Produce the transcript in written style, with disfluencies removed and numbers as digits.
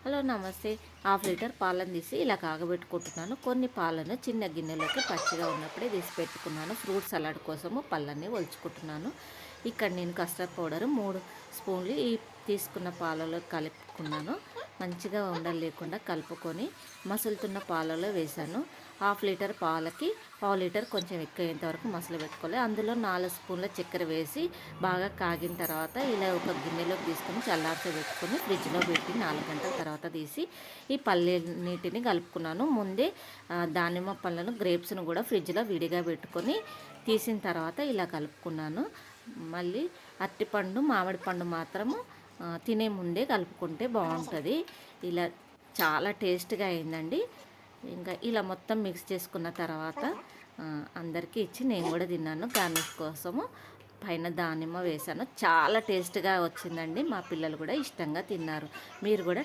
Hello నమస్తే. Half litre పాలను తీసి ఇలా కాగబెట్టుకుంటున్నాను. కొన్ని పాలను చిన్న గిన్నెలోకి పచ్చిగా ఉన్నప్పుడే తీసి పెట్టుకున్నాను. ఫ్రూట్ సలాడ్ కోసము పళ్ళన్నీ ఒలుచుకుంటున్నాను. ఇక్కడ నేను కస్టర్డ్ పౌడర్ 3 స్పూన్లు ఈ తీసుకున్న పాలలో కలుపుకున్నాను. మంచిగా ఉండలు లేకుండా కలుపుకొని మసులుతున్న పాలలో వేశాను. హాఫ్ లీటర్ పాలకి పావు లీటర్ కొంచెం ఎక్కువయ్యేంత వరకు మసలు పెట్టుకోవాలి. అందులో 4 స్పూన్ల చక్కెర వేసి బాగా కాగిన తర్వాత ఇలా ఒక గిన్నెలోకి తీసుకొని చల్లార్చబెట్టుకొని ఫ్రిడ్జ్లో పెట్టి 4 గంటల తర్వాత తీసి ఈ పల్లీనీటిని కలుపుకున్నాను. ముందే దానిమ్మ పళ్ళను గ్రేప్స్ను కూడా ఫ్రిడ్జ్లో విడిగా పెట్టుకొని తీసిన తర్వాత ఇలా కలుపుకున్నాను. మళ్ళీ అరటిపండు మామిడి పండు మాత్రము తినే ముందే కలుపుకుంటే బాగుంటుంది. ఇలా చాలా టేస్ట్గా అయిందండి. ఇంకా ఇలా మొత్తం మిక్స్ చేసుకున్న తర్వాత అందరికీ ఇచ్చి నేను కూడా తిన్నాను. గార్నిష్ కోసము పైన దానిమ్మ వేశాను. చాలా టేస్ట్గా వచ్చిందండి. మా పిల్లలు కూడా ఇష్టంగా తిన్నారు. మీరు కూడా